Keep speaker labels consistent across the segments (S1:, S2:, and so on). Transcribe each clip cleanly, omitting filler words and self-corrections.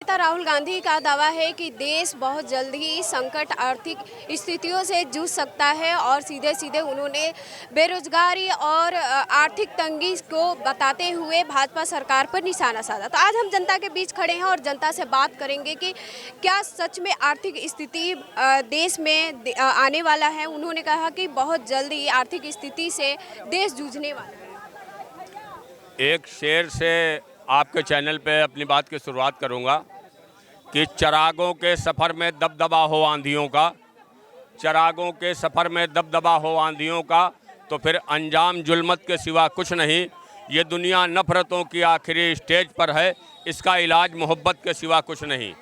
S1: नेता राहुल गांधी का दावा है कि देश बहुत जल्द ही संकट आर्थिक स्थितियों से जूझ सकता है और सीधे सीधे उन्होंने बेरोजगारी और आर्थिक तंगी को बताते हुए भाजपा सरकार पर निशाना साधा। तो आज हम जनता के बीच खड़े हैं और जनता से बात करेंगे कि क्या सच में आर्थिक स्थिति देश में आने वाला है। उन्होंने कहा कि बहुत जल्द ही आर्थिक स्थिति से देश जूझने वाला है।
S2: एक शेर से आपके चैनल पे अपनी बात की शुरुआत करूंगा कि चिरागों के सफ़र में दबदबा हो आंधियों का, चिरागों के सफ़र में दबदबा हो आंधियों का, तो फिर अंजाम जुल्मत के सिवा कुछ नहीं। ये दुनिया नफ़रतों की आखिरी स्टेज पर है, इसका इलाज मोहब्बत के सिवा कुछ नहीं।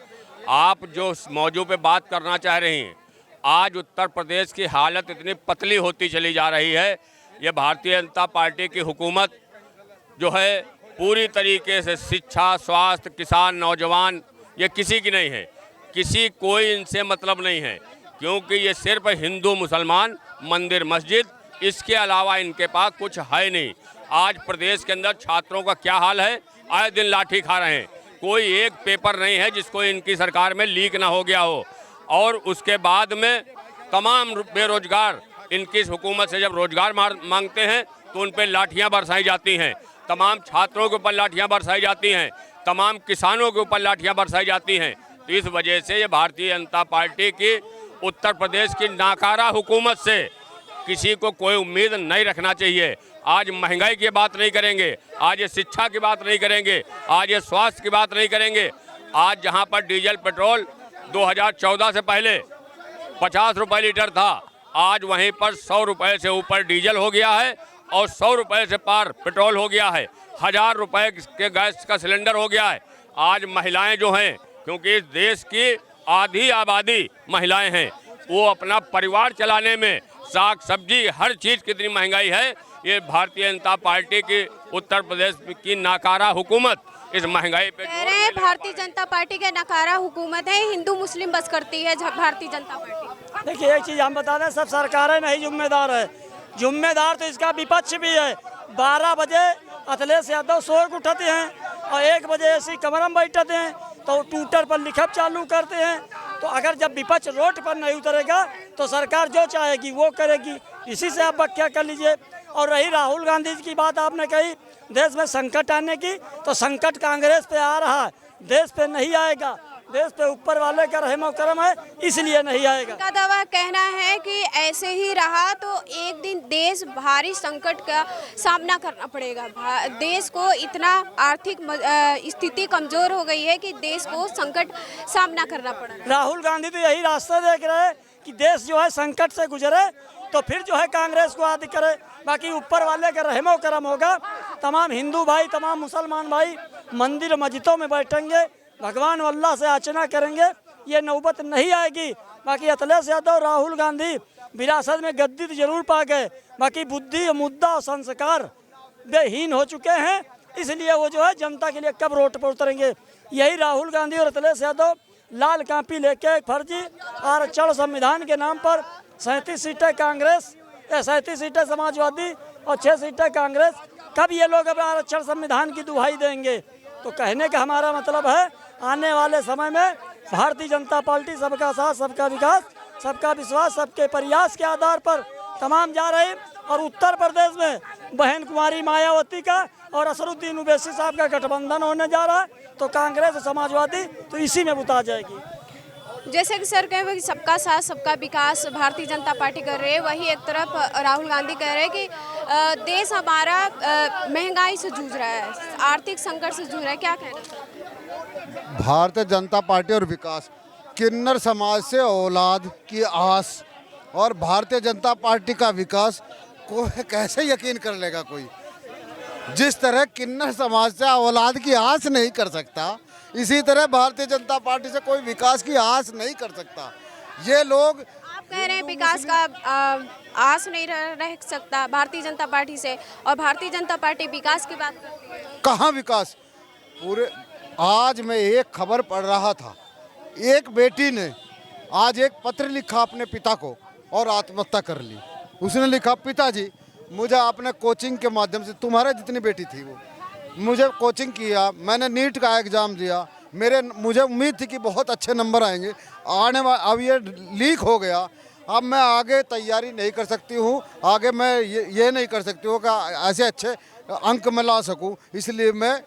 S2: आप जो मौजू पे बात करना चाह रही हैं, आज उत्तर प्रदेश की हालत इतनी पतली होती चली जा रही है। ये भारतीय जनता पार्टी की हुकूमत जो है पूरी तरीके से शिक्षा, स्वास्थ्य, किसान, नौजवान, ये किसी की नहीं है, कोई इनसे मतलब नहीं है, क्योंकि ये सिर्फ हिंदू मुसलमान, मंदिर मस्जिद, इसके अलावा इनके पास कुछ है नहीं। आज प्रदेश के अंदर छात्रों का क्या हाल है, आए दिन लाठी खा रहे हैं। कोई एक पेपर नहीं है जिसको इनकी सरकार में लीक ना हो गया हो। और उसके बाद में तमाम बेरोजगार इनकी हुकूमत से जब रोजगार मांगते हैं तो उन पर लाठियाँ बरसाई जाती हैं, तमाम छात्रों के ऊपर लाठियाँ बरसाई जाती हैं, तमाम किसानों के ऊपर लाठियाँ बरसाई जाती हैं। तो इस वजह से ये भारतीय जनता पार्टी की उत्तर प्रदेश की नाकारा हुकूमत से किसी को कोई उम्मीद नहीं रखना चाहिए। आज महंगाई की बात नहीं करेंगे, आज ये शिक्षा की बात नहीं करेंगे, आज ये स्वास्थ्य की बात नहीं करेंगे। आज जहाँ पर डीजल पेट्रोल 2014 से पहले 50 रुपये लीटर था, आज वहीं पर 100 रुपये से ऊपर डीजल हो गया है और 100 रुपये से पार पेट्रोल हो गया है। 1000 रुपये के गैस का सिलेंडर हो गया है। आज महिलाएं जो हैं, क्योंकि इस देश की आधी आबादी महिलाएं हैं, वो अपना परिवार चलाने में साग सब्जी हर चीज़ कितनी महंगाई है। ये भारतीय जनता पार्टी की उत्तर प्रदेश की नाकारा हुकूमत इस महंगाई पे
S1: कह रहे हैं। भारतीय जनता पार्टी के नाकारा हुकूमत है, हिंदू मुस्लिम बस करती है भारतीय जनता पार्टी।
S3: देखिए एक चीज़ हम बता दें, सब सरकारें नहीं जिम्मेदार है, जिम्मेदार तो इसका विपक्ष भी है। 12 बजे अखिलेश यादव सो के उठते हैं और 1 बजे ऐसी कमरे में बैठते हैं तो ट्विटर पर लिखब चालू करते हैं। तो अगर जब विपक्ष रोड पर नहीं उतरेगा तो सरकार जो चाहेगी वो करेगी। इसी से आप व्याख्या कर लीजिए। और रही राहुल गांधी जी की बात आपने कही देश में संकट आने की, तो संकट कांग्रेस पे आ रहा है, देश पे नहीं आएगा। देश पे ऊपर वाले का रहमो करम है, इसलिए नहीं आएगा।
S1: का दावा कहना है कि ऐसे ही रहा तो एक दिन देश भारी संकट का सामना करना पड़ेगा। देश को इतना आर्थिक स्थिति कमजोर हो गई है कि देश को संकट सामना करना पड़ेगा।
S3: राहुल गांधी तो यही रास्ता देख रहे हैं कि देश जो है संकट से गुजरे तो फिर जो है कांग्रेस को आदि करे। बाकी ऊपर वाले का रहमो करम होगा। तमाम हिंदू भाई, तमाम मुसलमान भाई मंदिर मस्जिदों में बैठेंगे, भगवान अल्लाह से याचना करेंगे, ये नौबत नहीं आएगी। बाकी अखिलेश यादव, राहुल गांधी विरासत में गद्दी तो जरूर पा गए, बाकी बुद्धि, मुद्दा और संस्कार बेहीन हो चुके हैं। इसलिए वो जो है जनता के लिए कब रोड पर उतरेंगे। यही राहुल गांधी और अखिलेश यादव लाल कापी लेके फर्जी आरक्षण संविधान के नाम पर 37 सीटें कांग्रेस, 37 सीटें समाजवादी और 6 सीटें कांग्रेस, कब ये लोग अब आरक्षण संविधान की दुहाई देंगे। तो कहने का हमारा मतलब है आने वाले समय में भारतीय जनता पार्टी सबका साथ, सबका विकास, सबका विश्वास, सबके प्रयास के आधार पर तमाम जा रही। और उत्तर प्रदेश में बहन कुमारी मायावती का और असरुद्दीन ओवैसी साहब का गठबंधन होने जा रहा है, तो कांग्रेस और समाजवादी तो इसी में बुता जाएगी।
S1: जैसे कि सर कहे कि सबका साथ सबका विकास भारतीय जनता पार्टी कर रही है, वही एक तरफ राहुल गांधी कह रहे हैं कि देश हमारा महंगाई से जूझ रहा है, आर्थिक संकट से जूझ रहा है। क्या कहना?
S4: भारतीय जनता पार्टी और विकास, किन्नर समाज से औलाद की आस और भारतीय जनता पार्टी का विकास को कैसे यकीन कर लेगा कोई। जिस तरह किन्नर समाज से औलाद की आस नहीं कर सकता, इसी तरह भारतीय जनता पार्टी से कोई विकास की आस नहीं कर सकता। ये लोग
S1: आप कह रहे हैं विकास का आस नहीं रह सकता भारतीय जनता पार्टी से, और भारतीय जनता पार्टी विकास की बात करती है।
S4: कहाँ विकास? पूरे आज मैं एक खबर पढ़ रहा था, एक बेटी ने आज एक पत्र लिखा अपने पिता को और आत्महत्या कर ली। उसने लिखा, पिताजी मुझे आपने कोचिंग के माध्यम से, तुम्हारे जितनी बेटी थी वो, मुझे कोचिंग किया, मैंने नीट का एग्ज़ाम दिया, मुझे उम्मीद थी कि बहुत अच्छे नंबर आएंगे। अब ये लीक हो गया, अब मैं आगे तैयारी नहीं कर सकती हूँ, आगे मैं ये नहीं कर सकती हूँ कि ऐसे अच्छे अंक मैं ला सकूँ, इसलिए मैं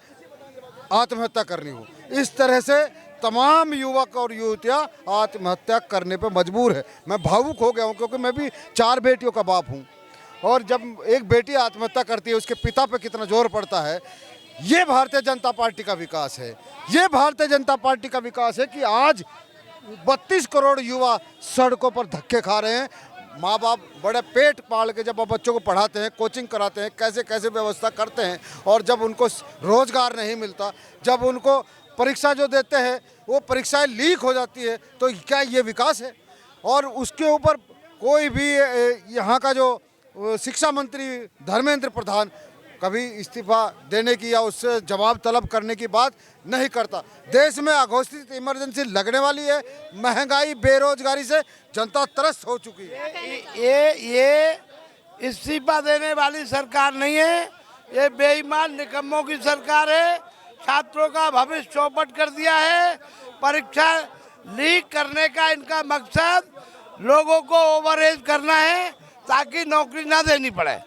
S4: आत्महत्या करनी हूँ। इस तरह से तमाम युवक और युवतियाँ आत्महत्या करने पर मजबूर है। मैं भावुक हो गया हूँ क्योंकि मैं भी 4 बेटियों का बाप हूँ, और जब एक बेटी आत्महत्या करती है उसके पिता पे कितना जोर पड़ता है। ये भारतीय जनता पार्टी का विकास है, ये भारतीय जनता पार्टी का विकास है कि आज 32 करोड़ युवा सड़कों पर धक्के खा रहे हैं। माँ बाप बड़े पेट पाल के जब बच्चों को पढ़ाते हैं, कोचिंग कराते हैं, कैसे कैसे व्यवस्था करते हैं, और जब उनको रोजगार नहीं मिलता, जब उनको परीक्षा जो देते हैं वो परीक्षाएं लीक हो जाती है, तो क्या ये विकास है? और उसके ऊपर कोई भी यहाँ का जो शिक्षा मंत्री धर्मेंद्र प्रधान कभी इस्तीफा देने की या उससे जवाब तलब करने की बात नहीं करता। देश में अघोषित इमरजेंसी लगने वाली है, महंगाई बेरोजगारी से जनता त्रस्त हो चुकी है।
S5: ये इस्तीफा देने वाली सरकार नहीं है, ये बेईमान निकम्मों की सरकार है। छात्रों का भविष्य चौपट कर दिया है। परीक्षा लीक करने का इनका मकसद लोगों को ओवरएज करना है ताकि नौकरी ना देनी पड़े,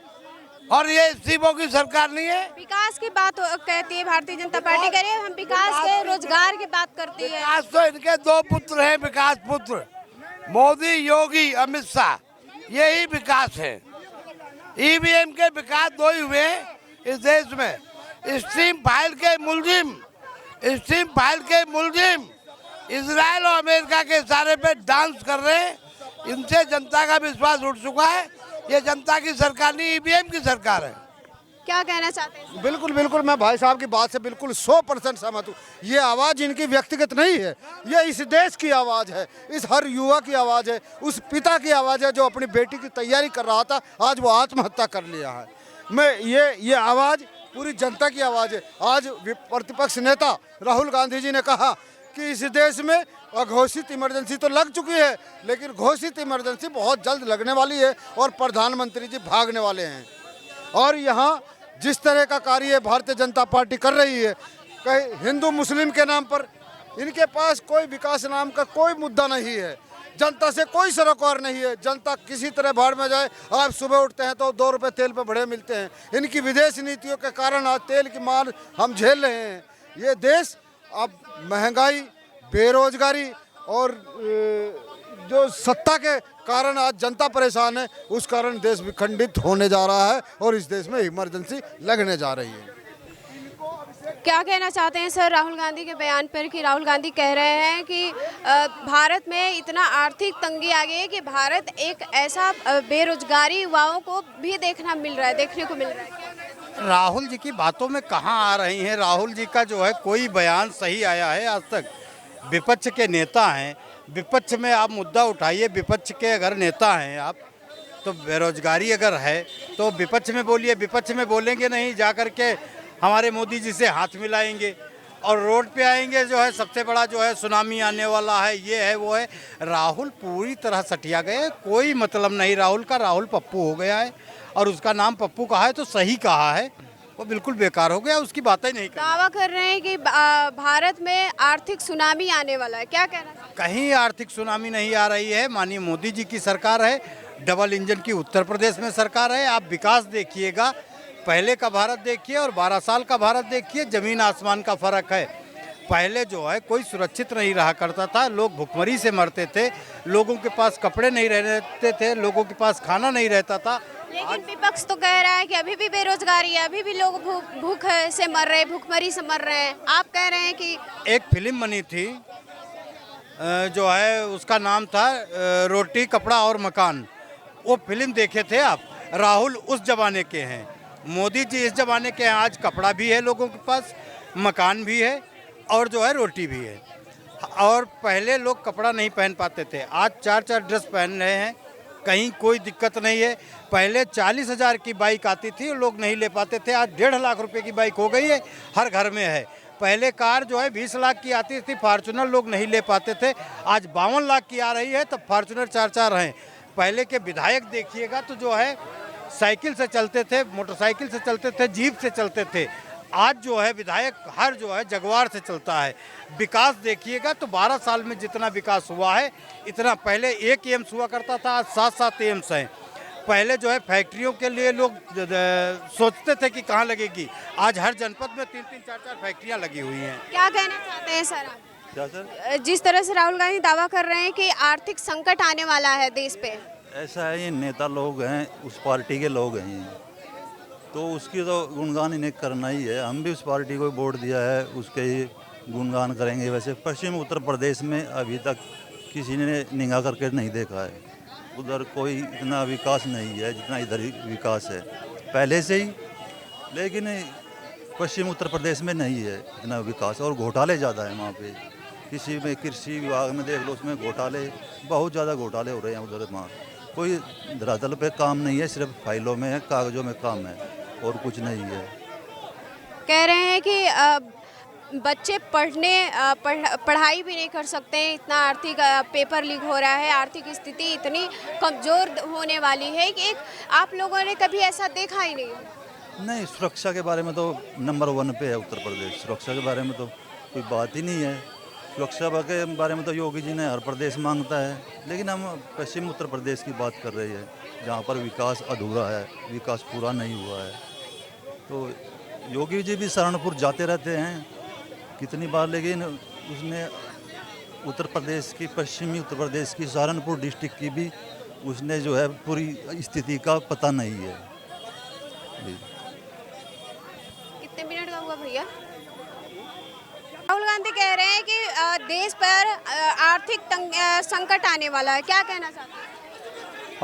S5: और ये इस्तीफों की सरकार नहीं है।
S1: विकास की बात कहती है भारतीय जनता पार्टी, करिए हम विकास के रोजगार की बात करती है।
S5: विकास तो इनके 2 पुत्र हैं, विकास पुत्र मोदी, योगी, अमित शाह, यही विकास है। ईवीएम के विकास 2 ही हुए इस देश में। स्ट्रीम फाइल के मुलजिम इजराइल और अमेरिका के इशारे पे डांस कर रहे हैं। इनसे जनता का विश्वास उठ चुका है। ये जनता की सरकार नहीं, ईवीएम की सरकार है।
S1: क्या कहना चाहते हैं?
S4: बिल्कुल बिल्कुल, मैं भाई साहब की बात से बिल्कुल 100% सहमत हूँ। ये आवाज़ इनकी व्यक्तिगत नहीं है, ये इस देश की आवाज़ है, इस हर युवा की आवाज़ है, उस पिता की आवाज़ है जो अपनी बेटी की तैयारी कर रहा था, आज वो आत्महत्या कर लिया है। मैं ये आवाज़ पूरी जनता की आवाज़ है। आज प्रतिपक्ष नेता राहुल गांधी जी ने कहा कि इस देश में अघोषित इमरजेंसी तो लग चुकी है, लेकिन घोषित इमरजेंसी बहुत जल्द लगने वाली है और प्रधानमंत्री जी भागने वाले हैं। और यहाँ जिस तरह का कार्य भारतीय जनता पार्टी कर रही है, कहीं हिंदू मुस्लिम के नाम पर इनके पास कोई विकास नाम का कोई मुद्दा नहीं है, जनता से कोई सरोकार नहीं है। जनता किसी तरह भाड़ में जाए। आप सुबह उठते हैं तो 2 रुपये तेल पे बढ़े मिलते हैं। इनकी विदेश नीतियों के कारण आज तेल की मार हम झेल रहे हैं। ये देश अब महंगाई, बेरोजगारी और जो सत्ता के कारण आज जनता परेशान है, उस कारण देश विखंडित होने जा रहा है और इस देश में इमरजेंसी लगने जा रही है।
S1: क्या कहना चाहते हैं सर राहुल गांधी के बयान पर कि राहुल गांधी कह रहे हैं कि भारत में इतना आर्थिक तंगी आ गई है कि भारत एक ऐसा बेरोजगारी युवाओं को भी देखने को मिल रहा है।
S6: राहुल जी की बातों में कहाँ आ रही हैं? राहुल जी का जो है कोई बयान सही आया है आज तक? विपक्ष के नेता हैं, विपक्ष में आप मुद्दा उठाइए। विपक्ष के अगर नेता हैं आप, तो बेरोजगारी अगर है तो विपक्ष में बोलिए। विपक्ष में बोलेंगे नहीं, जा कर के हमारे मोदी जी से हाथ मिलाएंगे और रोड पे आएंगे, जो है सबसे बड़ा जो है सुनामी आने वाला है, ये है वो है। राहुल पूरी तरह सटिया गए, कोई मतलब नहीं राहुल का। राहुल पप्पू हो गया है, और उसका नाम पप्पू कहा है तो सही कहा है, वो बिल्कुल बेकार हो गया, उसकी बातें नहीं कर।
S1: दावा कर रहे हैं कि भारत में आर्थिक सुनामी आने वाला है, क्या कहना चाहिए?
S6: कहीं आर्थिक सुनामी नहीं आ रही है। माननीय मोदी जी की सरकार है, डबल इंजन की उत्तर प्रदेश में सरकार है। आप विकास देखिएगा, पहले का भारत देखिए और 12 साल का भारत देखिए, ज़मीन आसमान का फ़र्क है। पहले जो है कोई सुरक्षित नहीं रहा करता था, लोग भुखमरी से मरते थे, लोगों के पास कपड़े नहीं रहते थे, लोगों के पास खाना नहीं रहता था।
S1: लेकिन विपक्ष तो कह रहा है कि अभी भी बेरोजगारी है, अभी भी लोग भूख से मर रहे हैं, भुखमरी से मर रहे हैं। आप कह रहे हैं कि
S6: एक फिल्म बनी थी जो है उसका नाम था रोटी कपड़ा और मकान, वो फिल्म देखे थे आप? राहुल उस जमाने के हैं, मोदी जी इस जमाने के हैं। आज कपड़ा भी है लोगों के पास, मकान भी है और जो है रोटी भी है। और पहले लोग कपड़ा नहीं पहन पाते थे, आज 4-4 ड्रेस पहन रहे हैं, कहीं कोई दिक्कत नहीं है। पहले 40,000 की बाइक आती थी, लोग नहीं ले पाते थे, आज 1.5 लाख रुपए की बाइक हो गई है, हर घर में है। पहले कार जो है 20 लाख की आती थी, फॉर्चूनर लोग नहीं ले पाते थे, आज 52 लाख की आ रही है, तब फॉर्चूनर 4-4 हैं। पहले के विधायक देखिएगा तो जो है साइकिल से चलते थे, मोटरसाइकिल से चलते थे, जीप से चलते थे। आज जो है विधायक हर जो है जगवार से चलता है। विकास देखिएगा तो 12 साल में जितना विकास हुआ है, इतना पहले एक एम्स हुआ करता था, आज 7-7 एम्स हैं। पहले जो है फैक्ट्रियों के लिए लोग सोचते थे कि कहाँ लगेगी, आज हर जनपद में 3-3, 4-4 फैक्ट्रियाँ लगी हुई हैं।
S1: क्या कहना चाहते हैं सर आप?
S6: क्या सर?
S1: जिस तरह से राहुल गांधी दावा कर रहे हैं कि आर्थिक संकट आने वाला है देश पे।
S7: ऐसा है, ये नेता लोग हैं, उस पार्टी के लोग हैं ये, तो उसकी तो गुणगान इन्हें करना ही है। हम भी उस पार्टी को वोट दिया है, उसके ही गुणगान करेंगे। वैसे पश्चिम उत्तर प्रदेश में अभी तक किसी ने निगाह करके नहीं देखा है, उधर कोई इतना विकास नहीं है जितना इधर विकास है पहले से ही। लेकिन पश्चिम उत्तर प्रदेश में नहीं है इतना विकास, और घोटाले ज़्यादा है वहाँ पे। किसी में कृषि विभाग में देख लो, उसमें घोटाले, बहुत ज़्यादा घोटाले हो रहे हैं उधर। वहाँ कोई धरातल पे काम नहीं है, सिर्फ फाइलों में है, कागज़ों में काम है, और कुछ नहीं है।
S1: कह रहे हैं कि बच्चे पढ़ाई भी नहीं कर सकते हैं, इतना आर्थिक पेपर लीक हो रहा है, आर्थिक स्थिति इतनी कमज़ोर होने वाली है कि एक आप लोगों ने कभी ऐसा देखा ही नहीं।
S7: नहीं, सुरक्षा के बारे में तो नंबर 1 पे है उत्तर प्रदेश। सुरक्षा के बारे में तो कोई बात ही नहीं है। सुरक्षा के बारे में तो योगी जी ने हर प्रदेश मांगता है, लेकिन हम पश्चिम उत्तर प्रदेश की बात कर रहे हैं जहाँ पर विकास अधूरा है, विकास पूरा नहीं हुआ है। तो योगी जी भी सहारनपुर जाते रहते हैं कितनी बार, लेकिन उसने उत्तर प्रदेश की, पश्चिमी उत्तर प्रदेश की सहारनपुर डिस्ट्रिक्ट की भी उसने जो है पूरी स्थिति का पता नहीं है।
S1: कितने मिनट का हुआ भैया? राहुल गांधी कह रहे हैं कि देश पर आर्थिक संकट आने वाला है, क्या कहना चाहते हैं?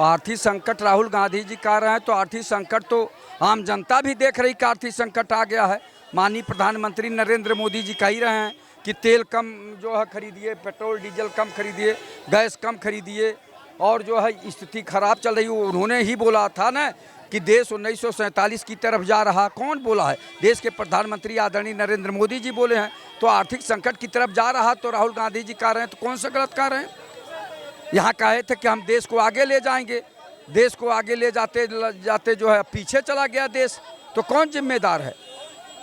S8: आर्थिक संकट राहुल गांधी जी कह रहे हैं, तो आर्थिक संकट तो आम जनता भी देख रही कि आर्थिक संकट आ गया है। माननीय प्रधानमंत्री नरेंद्र मोदी जी कह ही रहे हैं कि तेल कम जो है खरीदिए, पेट्रोल डीजल कम खरीदिए, गैस कम खरीदिए, और जो है स्थिति खराब चल रही है। उन्होंने ही बोला था ना कि देश 1947 की तरफ जा रहा। कौन बोला है? देश के प्रधानमंत्री आदरणीय नरेंद्र मोदी जी बोले हैं। तो आर्थिक संकट की तरफ जा रहा, तो राहुल गांधी जी कह रहे हैं, तो कौन सा गलत कह रहे हैं? यहाँ कहे थे कि हम देश को आगे ले जाएंगे, देश को आगे ले जाते जाते जो है पीछे चला गया देश। तो कौन जिम्मेदार है?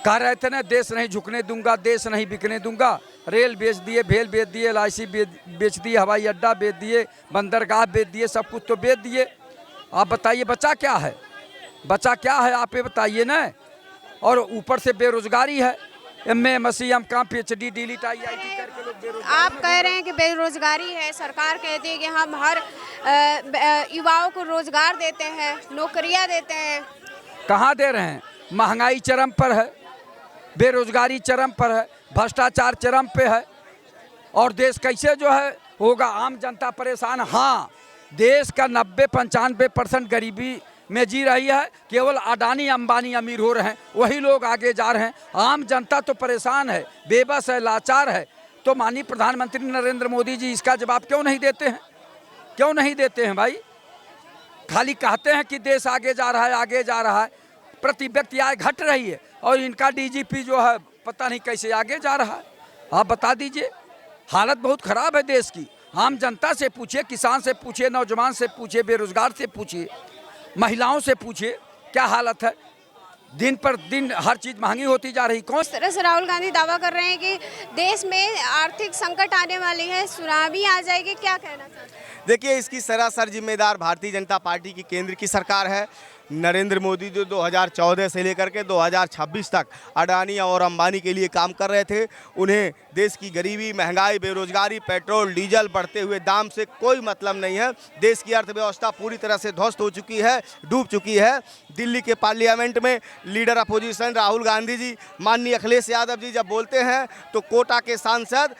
S8: कह रहे थे ना, देश नहीं झुकने दूंगा, देश नहीं बिकने दूंगा। रेल बेच दिए, भेल बेच दिए, LIC बेच दिए, हवाई अड्डा बेच दिए, बंदरगाह बेच दिए, सब कुछ तो बेच दिए। आप बताइए बचा क्या है? बचा क्या है आप ये बताइए ना। और ऊपर से बेरोजगारी है, MA MSc MCom PhD DLIT IIT करके लोग बेरोजगार।
S1: आप कह रहे हैं कि बेरोजगारी है, सरकार कहती है कि हम हर युवाओं को रोजगार देते हैं, नौकरियां देते हैं।
S8: कहाँ दे रहे हैं? महंगाई चरम पर है, बेरोजगारी चरम पर है, भ्रष्टाचार चरम पे है, और देश कैसे जो है होगा? आम जनता परेशान। हाँ, देश का 90-95% गरीबी में जी रही है, केवल अडानी अंबानी अमीर हो रहे हैं, वही लोग आगे जा रहे हैं। आम जनता तो परेशान है, बेबस है, लाचार है। तो माननीय प्रधानमंत्री नरेंद्र मोदी जी इसका जवाब क्यों नहीं देते हैं? क्यों नहीं देते हैं भाई? खाली कहते हैं कि देश आगे जा रहा है, आगे जा रहा है, प्रति व्यक्ति आय घट रही है, और इनका DGP जो है पता नहीं कैसे आगे जा रहा है। आप बता दीजिए। हालत बहुत खराब है देश की। आम जनता से पूछिए, किसान से पूछिए, नौजवान से पूछिए, बेरोजगार से पूछिए, महिलाओं से पूछिए, क्या हालत है। दिन पर दिन हर चीज़ महंगी होती जा रही। कौन
S1: इस तरह से राहुल गांधी दावा कर रहे हैं कि देश में आर्थिक संकट आने वाली है, सुनामी आ जाएगी, क्या कहना चाहते हैं?
S9: देखिए, इसकी सरासर जिम्मेदार भारतीय जनता पार्टी की केंद्र की सरकार है। नरेंद्र मोदी जो 2014 से लेकर के 2026 तक अडानी और अंबानी के लिए काम कर रहे थे, उन्हें देश की गरीबी, महंगाई, बेरोजगारी, पेट्रोल डीजल बढ़ते हुए दाम से कोई मतलब नहीं है। देश की अर्थव्यवस्था पूरी तरह से ध्वस्त हो चुकी है, डूब चुकी है। दिल्ली के पार्लियामेंट में लीडर अपोजिशन राहुल गांधी जी, माननीय अखिलेश यादव जी जब बोलते हैं तो कोटा के सांसद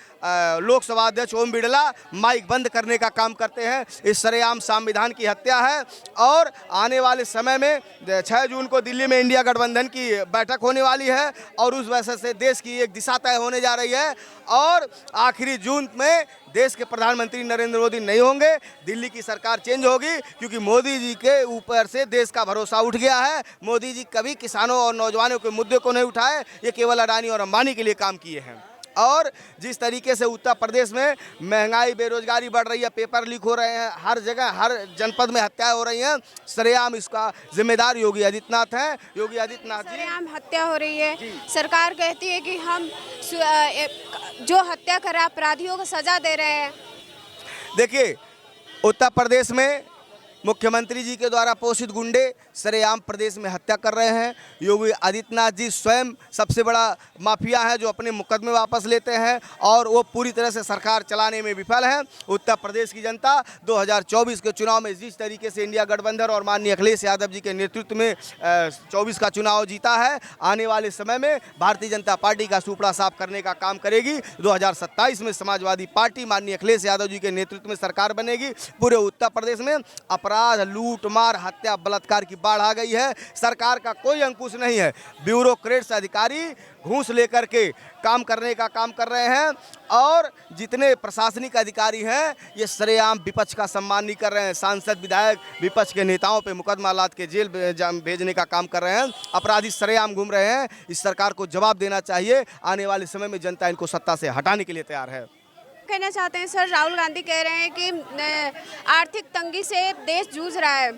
S9: लोकसभा अध्यक्ष ओम बिरला माइक बंद करने का काम करते हैं। इस सरेआम संविधान की हत्या है। और आने वाले समय में 6 जून को दिल्ली में इंडिया गठबंधन की बैठक होने वाली है, और उस वजह से देश की एक दिशा तय होने जा रही है। और आखिरी जून में देश के प्रधानमंत्री नरेंद्र मोदी नहीं होंगे, दिल्ली की सरकार चेंज होगी, क्योंकि मोदी जी के ऊपर से देश का भरोसा उठ गया है। मोदी जी कभी किसानों और नौजवानों के मुद्दे को नहीं उठाए, ये केवल अडानी और अंबानी के लिए काम किए हैं। और जिस तरीके से उत्तर प्रदेश में महंगाई बेरोजगारी बढ़ रही है, पेपर लीक हो रहे हैं, हर जगह हर जनपद में हत्याएं हो रही हैं, सरेआम इसका जिम्मेदार योगी आदित्यनाथ हैं। योगी आदित्यनाथ जी,
S1: सरेआम हत्या हो रही है। सरकार कहती है कि हम जो हत्या कर अपराधियों को सजा दे रहे हैं।
S9: देखिए, उत्तर प्रदेश में मुख्यमंत्री जी के द्वारा पोषित गुंडे सरेआम प्रदेश में हत्या कर रहे हैं। योगी आदित्यनाथ जी स्वयं सबसे बड़ा माफिया है जो अपने मुकदमे वापस लेते हैं और वो पूरी तरह से सरकार चलाने में विफल हैं। उत्तर प्रदेश की जनता 2024 के चुनाव में जिस तरीके से इंडिया गठबंधन और माननीय अखिलेश यादव जी के नेतृत्व में 24 का चुनाव जीता है, आने वाले समय में भारतीय जनता पार्टी का सुपड़ा साफ करने का काम करेगी। 2027 में समाजवादी पार्टी माननीय अखिलेश यादव जी के नेतृत्व में सरकार बनेगी। पूरे उत्तर प्रदेश में अपराध, लूट मार, हत्या, बलात्कार की बाढ़ आ गई है। सरकार का कोई अंकुश नहीं है। ब्यूरोक्रेट्स अधिकारी घूस लेकर के काम करने का काम कर रहे हैं और जितने प्रशासनिक अधिकारी हैं ये सरेआम विपक्ष का सम्मान नहीं कर रहे हैं। सांसद, विधायक विपक्ष के नेताओं पे मुकदमा लाद के जेल भेजने का काम कर रहे हैं। अपराधी सरेआम घूम रहे हैं। इस सरकार को जवाब देना चाहिए। आने वाले समय में जनता इनको सत्ता से हटाने के लिए तैयार है।
S1: कहना चाहते हैं सर, राहुल गांधी कह रहे हैं कि आर्थिक तंगी से देश जूझ रहा है।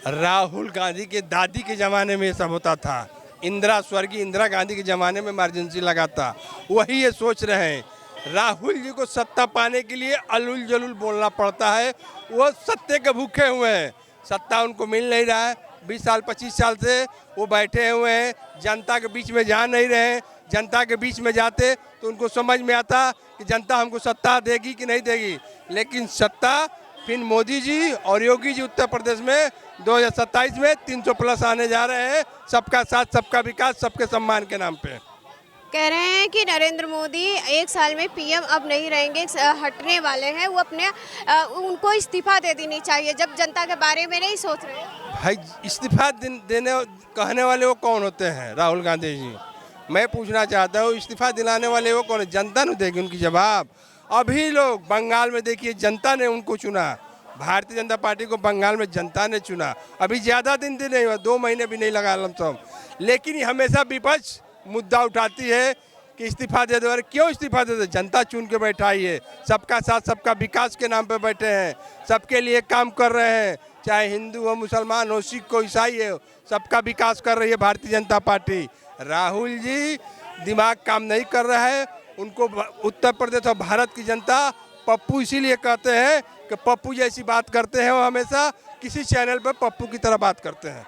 S10: राहुल गांधी के दादी के ज़माने में ये सब होता था। स्वर्गीय इंदिरा गांधी के ज़माने में इमरजेंसी लगा था। वही ये सोच रहे हैं। राहुल जी को सत्ता पाने के लिए अलुल जलुल बोलना पड़ता है। वो सत्ते के भूखे हुए हैं, सत्ता उनको मिल नहीं रहा है। 20 साल 25 साल से वो बैठे हुए हैं, जनता के बीच में जा नहीं रहे हैं। जनता के बीच में जाते तो उनको समझ में आता कि जनता हमको सत्ता देगी कि नहीं देगी। लेकिन सत्ता फिर मोदी जी और योगी जी उत्तर प्रदेश में 2027 में 300 प्लस आने जा रहे हैं। सबका साथ, सबका विकास, सबके सम्मान के नाम पे
S1: कह रहे हैं कि नरेंद्र मोदी 1 साल में पीएम अब नहीं रहेंगे, हटने वाले हैं। वो अपने उनको इस्तीफा दे देनी चाहिए जब जनता के बारे में नहीं सोच रहे।
S10: भाई, इस्तीफा देने कहने वाले वो कौन होते हैं? राहुल गांधी जी। मैं पूछना चाहता हूँ, इस्तीफा दिलाने वाले वो कौन है? जनता नहीं देगी उनकी जवाब। अभी लोग बंगाल में देखिए, जनता ने उनको चुना। भारतीय जनता पार्टी को बंगाल में जनता ने चुना। अभी ज़्यादा दिन नहीं हुआ, 2 महीने भी नहीं लगा लमसम। लेकिन हमेशा विपक्ष मुद्दा उठाती है कि इस्तीफा दे दो। अरे क्यों इस्तीफा दे दो? जनता चुन के बैठाई है। सबका साथ, सबका विकास के नाम पे बैठे हैं। सबके लिए काम कर रहे हैं, चाहे हिंदू हो, मुसलमान हो, सिख हो, ईसाई हो, सबका विकास कर रही है भारतीय जनता पार्टी। राहुल जी दिमाग काम नहीं कर रहा है। उनको उत्तर प्रदेश और भारत की जनता पप्पू इसीलिए कहते हैं कि पप्पू जैसी बात करते हैं। वो हमेशा किसी चैनल पर पप्पू की तरह बात करते हैं।